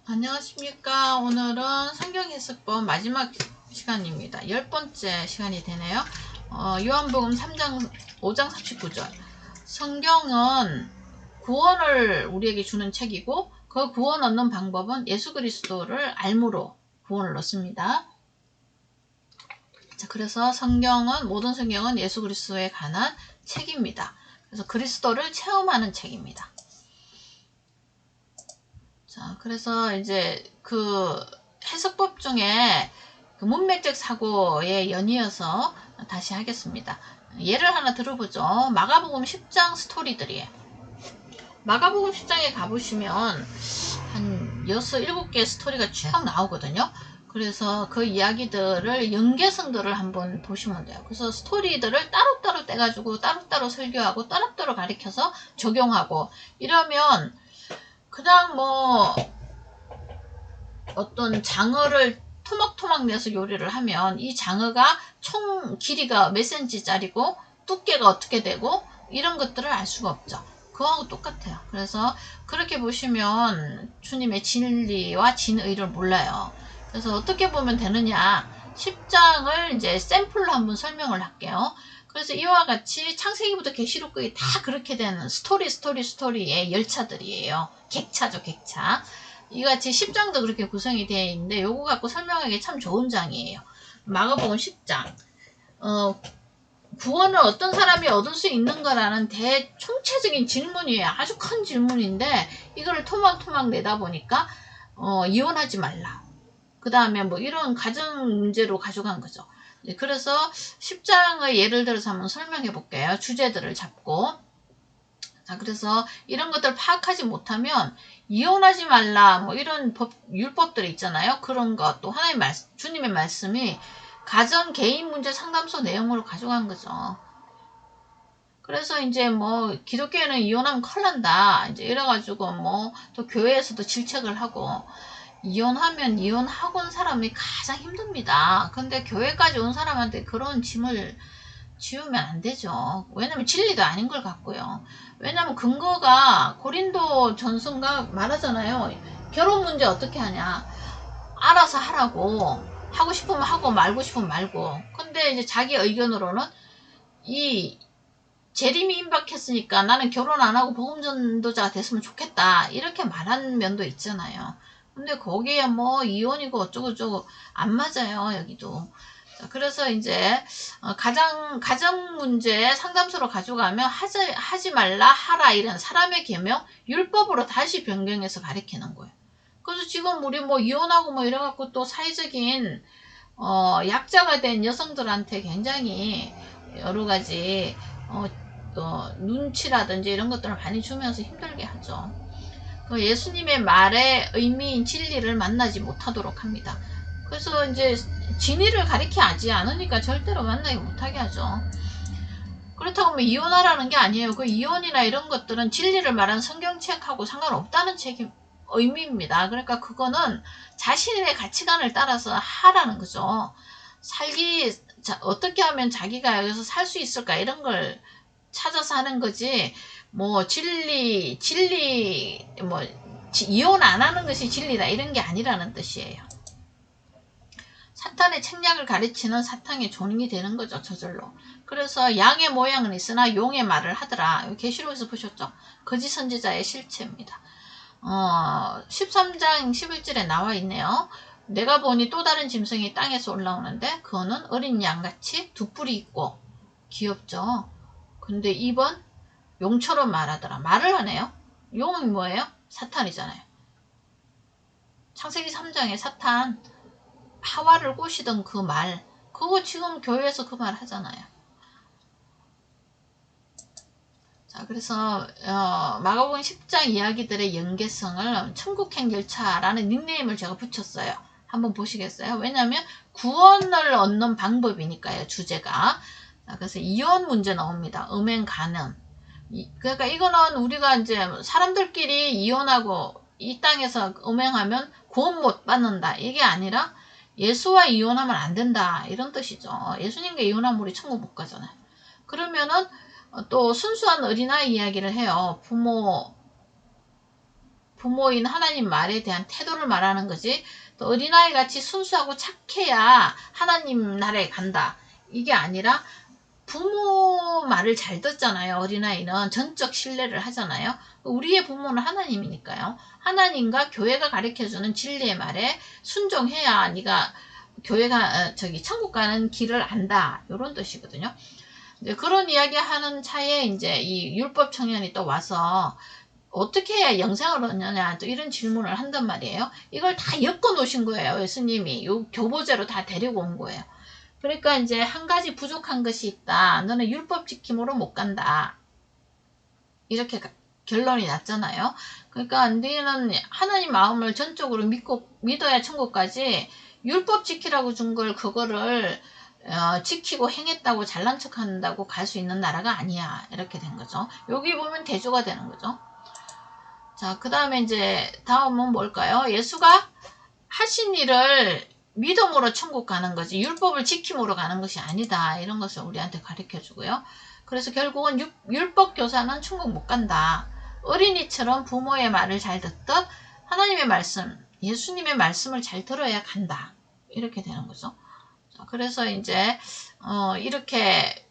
안녕하십니까. 오늘은 성경 해석본 마지막 시간입니다. 10번째 시간이 되네요. 요한복음 3장 5장 39절. 성경은 구원을 우리에게 주는 책이고 그 구원 얻는 방법은 예수 그리스도를 알므로 구원을 얻습니다. 자, 그래서 모든 성경은 예수 그리스도에 관한 책입니다. 그래서 그리스도를 체험하는 책입니다. 자, 그래서 이제 그 해석법 중에 그 문맥적 사고에 연이어서 다시 하겠습니다. 예를 하나 들어보죠. 마가복음 10장 스토리들이에요. 마가복음 10장에 가보시면 한 6, 7개의 스토리가 쭉 나오거든요. 그래서 그 이야기들을 연계성들을 한번 보시면 돼요. 그래서 스토리들을 따로따로 떼가지고 따로따로 설교하고 따로따로 가르쳐서 적용하고 이러면 그냥 뭐 어떤 장어를 토막토막 내서 요리를 하면 이 장어가 총 길이가 몇 cm짜리고 두께가 어떻게 되고 이런 것들을 알 수가 없죠. 그거하고 똑같아요. 그래서 그렇게 보시면 주님의 진리와 진의를 몰라요. 그래서 어떻게 보면 되느냐 10장을 이제 샘플로 한번 설명을 할게요. 그래서 이와 같이 창세기부터 계시록까지 다 그렇게 되는 스토리의 열차들이에요. 객차죠, 객차. 이같이 10장도 그렇게 구성이 되어 있는데 요거 갖고 설명하기 참 좋은 장이에요. 마가복음 10장. 구원을 어떤 사람이 얻을 수 있는 거라는 대총체적인 질문이에요. 아주 큰 질문인데 이거를 토막토막 내다 보니까 이혼하지 말라. 그 다음에 뭐 이런 가정 문제로 가져간 거죠. 그래서 10장의 예를 들어서 한번 설명해 볼게요. 주제들을 잡고. 자, 그래서 이런 것들 파악하지 못하면 이혼하지 말라 뭐 이런 율법들이 있잖아요. 그런 것 또 주님의 말씀이 가정 개인 문제 상담소 내용으로 가져간 거죠. 그래서 이제 뭐 기독교에는 이혼하면 큰일 난다 이제 이래가지고 뭐 또 교회에서도 질책을 하고 이혼하면 이혼하고 온 사람이 가장 힘듭니다. 근데 교회까지 온 사람한테 그런 짐을 지우면 안 되죠. 왜냐면 진리도 아닌 걸 갖고요. 왜냐면 근거가 고린도 전서인가 말하잖아요. 결혼 문제 어떻게 하냐. 알아서 하라고. 하고 싶으면 하고 말고 싶으면 말고. 근데 이제 자기 의견으로는 이 재림이 임박했으니까 나는 결혼 안 하고 복음 전도자가 됐으면 좋겠다. 이렇게 말한 면도 있잖아요. 근데 거기에 뭐 이혼이고 어쩌고저쩌고 안 맞아요. 여기도. 그래서 이제 가정 문제 상담소로 가져가면 하지 말라 하라 이런 사람의 계명 율법으로 다시 변경해서 가리키는 거예요. 그래서 지금 우리 뭐 이혼하고 뭐 이래갖고 또 사회적인 약자가 된 여성들한테 굉장히 여러 가지 또 눈치라든지 이런 것들을 많이 주면서 힘들게 하죠. 그 예수님의 말의 의미인 진리를 만나지 못하도록 합니다. 그래서 이제 진리를 가리키지 않으니까 절대로 만나지 못하게 하죠. 그렇다고 뭐 이혼하라는 게 아니에요. 그 이혼이나 이런 것들은 진리를 말하는 성경책하고 상관없다는 의미입니다. 그러니까 그거는 자신의 가치관을 따라서 하라는 거죠. 어떻게 하면 자기가 여기서 살 수 있을까 이런 걸 찾아서 하는 거지. 뭐 뭐 이혼 안 하는 것이 진리다 이런 게 아니라는 뜻이에요. 사탄의 책략을 가르치는 사탄의 종이 되는 거죠. 저절로. 그래서 양의 모양은 있으나 용의 말을 하더라. 계시록에서 보셨죠? 거짓 선지자의 실체입니다. 13장 11절에 나와 있네요. 내가 보니 또 다른 짐승이 땅에서 올라오는데 그거는 어린 양같이 두 뿔이 있고 귀엽죠. 근데 2번 용처럼 말하더라. 말을 하네요. 용은 뭐예요? 사탄이잖아요. 창세기 3장에 사탄 하와를 꼬시던 그 말, 그거 지금 교회에서 그 말 하잖아요. 자, 그래서 마가복음 10장 이야기들의 연계성을 천국행 열차라는 닉네임을 제가 붙였어요. 한번 보시겠어요? 왜냐하면 구원을 얻는 방법이니까요. 주제가. 자, 그래서 이혼 문제 나옵니다. 음행 간음. 그러니까 이거는 우리가 이제 사람들끼리 이혼하고 이 땅에서 음행하면 구원 못 받는다. 이게 아니라 예수와 이혼하면 안 된다. 이런 뜻이죠. 예수님과 이혼하면 우리 천국 못 가잖아요. 그러면은 또 순수한 어린아이 이야기를 해요. 부모인 하나님 말에 대한 태도를 말하는 거지. 또 어린아이 같이 순수하고 착해야 하나님 나라에 간다. 이게 아니라 부모 말을 잘 듣잖아요. 어린아이는 전적 신뢰를 하잖아요. 우리의 부모는 하나님이니까요. 하나님과 교회가 가르쳐주는 진리의 말에 순종해야 네가 교회가 천국 가는 길을 안다. 이런 뜻이거든요. 그런 이야기 하는 차에 이제 이 율법 청년이 또 와서 어떻게 해야 영생을 얻느냐 또 이런 질문을 한단 말이에요. 이걸 다 엮어 놓으신 거예요. 예수님이 요 교보제로 다 데리고 온 거예요. 그러니까 이제 한 가지 부족한 것이 있다. 너는 율법 지킴으로 못 간다. 이렇게 결론이 났잖아요. 그러니까 너는 하나님 마음을 전적으로 믿어야 천국까지 율법 지키라고 준 걸 그거를 지키고 행했다고 잘난 척 한다고 갈 수 있는 나라가 아니야. 이렇게 된 거죠. 여기 보면 대조가 되는 거죠. 자, 그 다음에 이제 다음은 뭘까요? 예수가 하신 일을 믿음으로 천국 가는 거지 율법을 지킴으로 가는 것이 아니다. 이런 것을 우리한테 가르쳐 주고요. 그래서 결국은 율법 교사는 천국 못 간다. 어린이처럼 부모의 말을 잘 듣듯 하나님의 말씀, 예수님의 말씀을 잘 들어야 간다. 이렇게 되는 거죠. 자, 그래서 이제 이렇게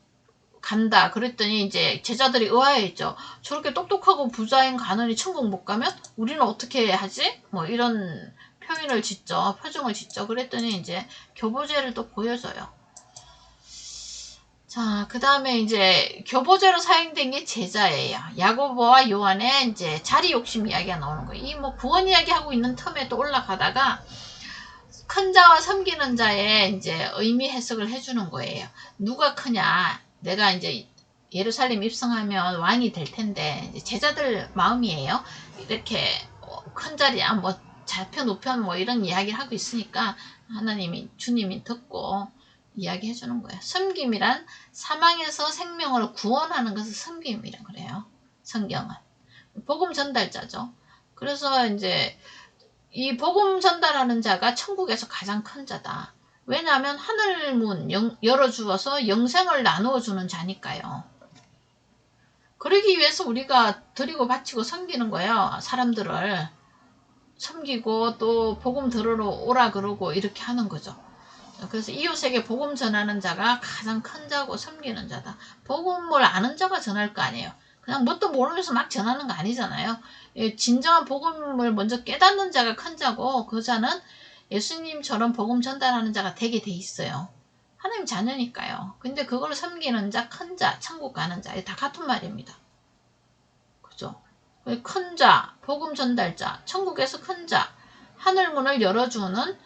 간다. 그랬더니 이제 제자들이 의아해했죠. 저렇게 똑똑하고 부자인 가느니 천국 못 가면 우리는 어떻게 하지? 뭐 이런 표현을 짓죠. 표정을 짓죠. 그랬더니 이제 교보제를 또 보여줘요. 자, 그 다음에 이제 교보제로 사용된 게 제자예요. 야고보와 요한의 이제 자리 욕심 이야기가 나오는 거예요. 이 뭐 구원 이야기 하고 있는 텀에 또 올라가다가 큰 자와 섬기는 자의 이제 의미 해석을 해주는 거예요. 누가 크냐? 내가 이제 예루살렘 입성하면 왕이 될 텐데 제자들 마음이에요. 이렇게 큰 자리야 뭐 좌편 우편 뭐 이런 이야기를 하고 있으니까 하나님이 주님이 듣고 이야기해 주는 거예요. 섬김이란 사망에서 생명을 구원하는 것을 섬김이라 그래요. 성경은 복음 전달자죠. 그래서 이제 이 복음 전달하는 자가 천국에서 가장 큰 자다. 왜냐하면 하늘문 열어주어서 영생을 나누어 주는 자니까요. 그러기 위해서 우리가 드리고 바치고 섬기는 거예요. 사람들을 섬기고 또 복음 들으러 오라 그러고 이렇게 하는 거죠. 그래서 이웃에게 복음 전하는 자가 가장 큰 자고 섬기는 자다. 복음을 아는 자가 전할 거 아니에요. 그냥 뭣도 모르면서 막 전하는 거 아니잖아요. 진정한 복음을 먼저 깨닫는 자가 큰 자고 그 자는 예수님처럼 복음 전달하는 자가 되게 돼 있어요. 하나님 자녀니까요. 근데 그걸 섬기는 자, 큰 자, 천국 가는 자, 다 같은 말입니다. 그죠? 큰 자, 복음 전달자, 천국에서 큰 자, 하늘문을 열어주는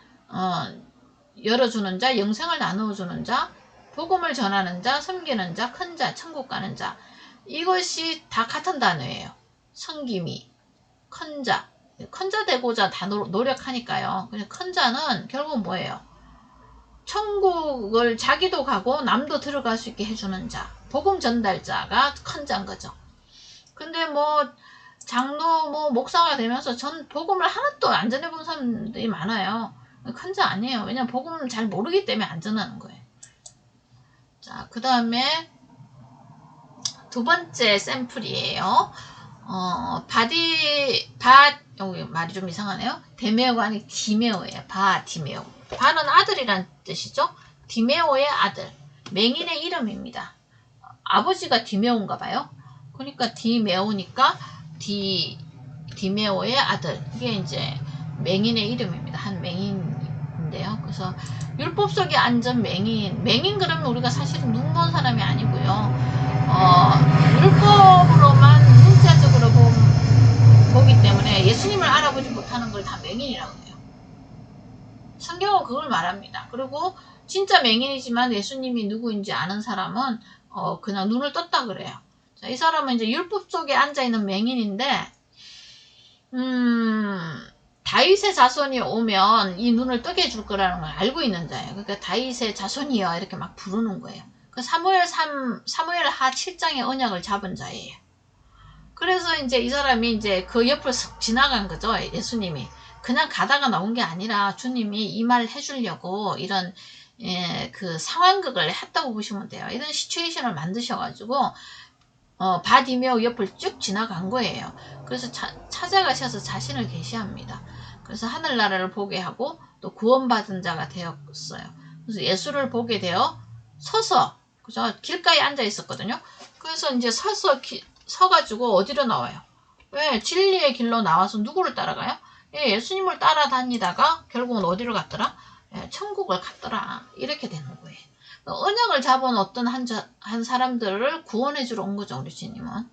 자, 영생을 나누어주는 자, 복음을 전하는 자, 섬기는 자, 큰 자, 천국 가는 자. 이것이 다 같은 단어예요. 섬김이, 큰 자. 큰 자 되고자 다 노력하니까요. 그냥 큰 자는 결국 뭐예요? 천국을 자기도 가고 남도 들어갈 수 있게 해주는 자. 복음 전달자가 큰 자인 거죠. 근데 뭐 장로 뭐 목사가 되면서 전 복음을 하나도 안 전해본 사람들이 많아요. 큰 자 아니에요. 왜냐면 복음을 잘 모르기 때문에 안 전하는 거예요. 자, 그 다음에 두 번째 샘플이에요. 여기 말이 좀 이상하네요. 데메오가 아니고 디메오예요. 디메오. 바는 아들이란 뜻이죠. 디메오의 아들. 맹인의 이름입니다. 아버지가 디메오인가 봐요. 그러니까 디메오니까 디메오의 아들. 이게 이제 맹인의 이름입니다. 한 맹인인데요. 그래서 율법 속에 앉은 맹인. 맹인 그러면 우리가 사실은 눈 본 사람이 아니고요. 율법으로만 문자적으로 보기 때문에 예수님을 알아보지 못하는 걸 다 맹인이라고 해요. 성경은 그걸 말합니다. 그리고 진짜 맹인이지만 예수님이 누구인지 아는 사람은 그냥 눈을 떴다 그래요. 자, 이 사람은 이제 율법 속에 앉아있는 맹인인데 다윗의 자손이 오면 이 눈을 뜨게 해줄 거라는 걸 알고 있는 자예요. 그러니까 다윗의 자손이여 이렇게 막 부르는 거예요. 그 사무엘 하 7장의 언약을 잡은 자예요. 그래서 이제 이 사람이 이제 그 옆을 쓱 지나간 거죠. 예수님이. 그냥 가다가 나온 게 아니라 주님이 이 말을 해주려고 이런 그 상황극을 했다고 보시면 돼요. 이런 시츄에이션을 만드셔가지고 바디메오 옆을 쭉 지나간 거예요. 그래서 찾아가셔서 자신을 계시합니다. 그래서 하늘나라를 보게 하고 또 구원받은 자가 되었어요. 그래서 예수를 보게 되어 서서, 그죠? 길가에 앉아 있었거든요. 그래서 이제 서가지고 어디로 나와요? 왜? 진리의 길로 나와서 누구를 따라가요? 예, 예수님을 따라다니다가 결국은 어디로 갔더라? 예, 천국을 갔더라. 이렇게 되는 거예요. 언약을 잡은 어떤 한 사람들을 구원해 주러 온 거죠, 우리 주님은.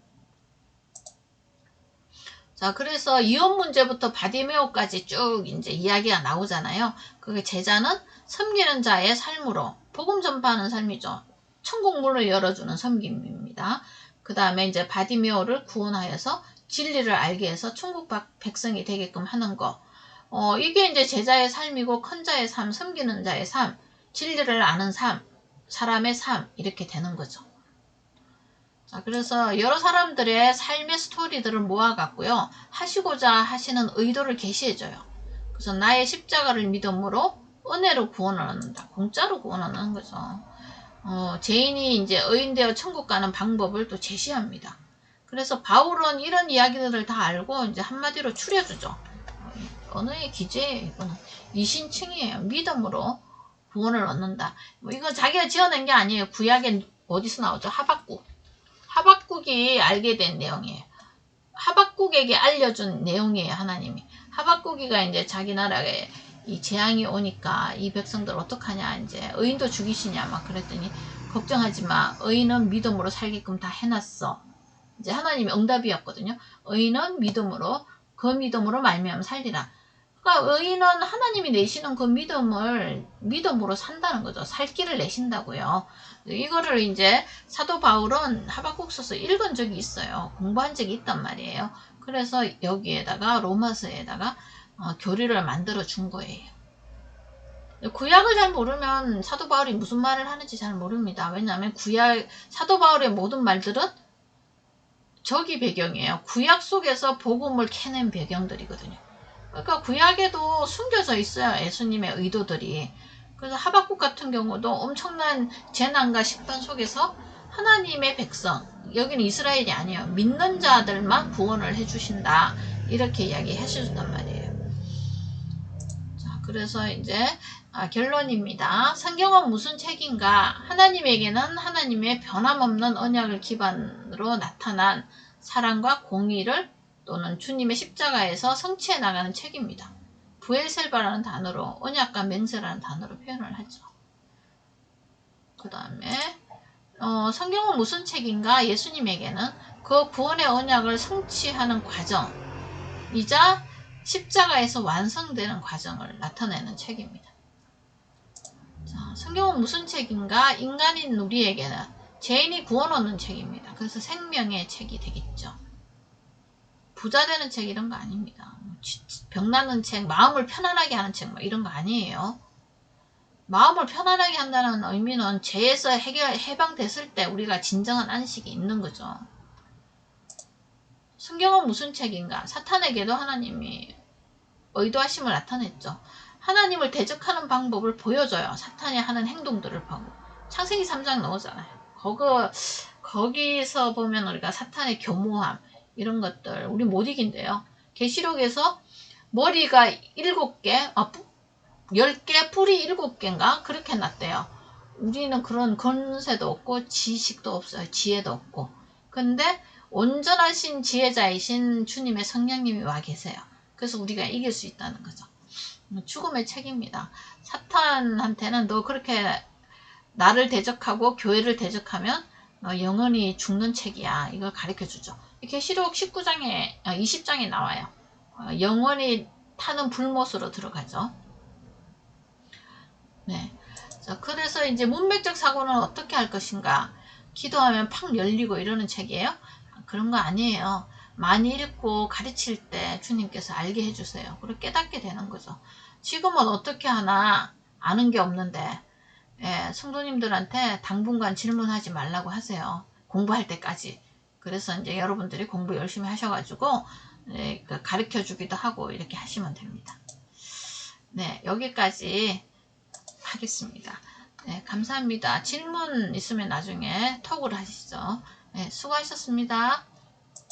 자, 그래서 이혼 문제부터 바디메오까지 쭉 이제 이야기가 나오잖아요. 그게 제자는 섬기는 자의 삶으로 복음 전파하는 삶이죠. 천국 문을 열어주는 섬김입니다. 그 다음에 이제 바디메오를 구원하여서 진리를 알게 해서 천국 백성이 되게끔 하는 거. 이게 이제 제자의 삶이고 큰 자의 삶, 섬기는 자의 삶, 진리를 아는 삶, 사람의 삶 이렇게 되는 거죠. 자, 그래서 여러 사람들의 삶의 스토리들을 모아갖고요. 하시고자 하시는 의도를 계시해줘요. 그래서 나의 십자가를 믿음으로 은혜로 구원을 얻는다. 공짜로 구원을 얻는 거죠. 죄인이 이제 의인되어 천국 가는 방법을 또 제시합니다. 그래서 바울은 이런 이야기들을 다 알고 이제 한마디로 추려주죠. 언어의 기재예요. 이거는 이신칭이에요. 믿음으로 구원을 얻는다. 이건 자기가 지어낸 게 아니에요. 구약엔 어디서 나오죠? 하박국이 알게 된 내용이에요. 하박국에게 알려준 내용이에요. 하나님이. 하박국이가 이제 자기 나라에 이 재앙이 오니까 이 백성들 어떡하냐, 이제 의인도 죽이시냐 막 그랬더니 걱정하지 마. 의인은 믿음으로 살게끔 다 해놨어. 이제 하나님의 응답이었거든요. 의인은 믿음으로, 그 믿음으로 말미암아 살리라. 그러니까 의인은 하나님이 내시는 그 믿음으로 산다는 거죠. 살 길을 내신다고요. 이거를 이제 사도 바울은 하박국서서 읽은 적이 있어요. 공부한 적이 있단 말이에요. 그래서 여기에다가 로마서에다가 교리를 만들어 준 거예요. 구약을 잘 모르면 사도 바울이 무슨 말을 하는지 잘 모릅니다. 왜냐하면 사도 바울의 모든 말들은 저기 배경이에요. 구약 속에서 복음을 캐낸 배경들이거든요. 그러니까 구약에도 숨겨져 있어요. 예수님의 의도들이. 그래서 하박국 같은 경우도 엄청난 재난과 심판 속에서 하나님의 백성, 여기는 이스라엘이 아니에요. 믿는 자들만 구원을 해주신다. 이렇게 이야기해 주신단 말이에요. 자, 그래서 이제 결론입니다. 성경은 무슨 책인가? 하나님에게는 하나님의 변함없는 언약을 기반으로 나타난 사랑과 공의를 또는 주님의 십자가에서 성취해 나가는 책입니다. 부엘셀바라는 단어로 언약과 맹세라는 단어로 표현을 하죠. 그 다음에 성경은 무슨 책인가? 예수님에게는 그 구원의 언약을 성취하는 과정이자 십자가에서 완성되는 과정을 나타내는 책입니다. 자, 성경은 무슨 책인가? 인간인 우리에게는 죄인이 구원 얻는 책입니다. 그래서 생명의 책이 되겠죠. 부자 되는 책 이런 거 아닙니다. 병나는 책, 마음을 편안하게 하는 책 이런 거 아니에요. 마음을 편안하게 한다는 의미는 죄에서 해방됐을 때 우리가 진정한 안식이 있는 거죠. 성경은 무슨 책인가? 사탄에게도 하나님이 의도하심을 나타냈죠. 하나님을 대적하는 방법을 보여줘요. 사탄이 하는 행동들을 보고. 창세기 3장 나오잖아요. 거기서 보면 우리가 사탄의 교모함 이런 것들 우리 못 이긴대요. 계시록에서 머리가 7개, 10개, 뿔이 7개인가? 그렇게 났대요. 우리는 그런 권세도 없고 지식도 없어요. 지혜도 없고. 근데 온전하신 지혜자이신 주님의 성령님이 와 계세요. 그래서 우리가 이길 수 있다는 거죠. 죽음의 책입니다. 사탄한테는 너 그렇게 나를 대적하고 교회를 대적하면 너 영원히 죽는 책이야. 이걸 가르쳐주죠. 계시록 20장에 나와요. 영원히 타는 불못으로 들어가죠. 네. 자, 그래서 이제 문맥적 사고는 어떻게 할 것인가? 기도하면 팍 열리고 이러는 책이에요? 그런 거 아니에요. 많이 읽고 가르칠 때 주님께서 알게 해주세요. 그리고 깨닫게 되는 거죠. 지금은 어떻게 하나 아는 게 없는데 성도님들한테 당분간 질문하지 말라고 하세요. 공부할 때까지. 그래서 이제 여러분들이 공부 열심히 하셔가지고 가르쳐 주기도 하고 이렇게 하시면 됩니다. 네, 여기까지 하겠습니다. 네, 감사합니다. 질문 있으면 나중에 톡을 하시죠. 수고하셨습니다.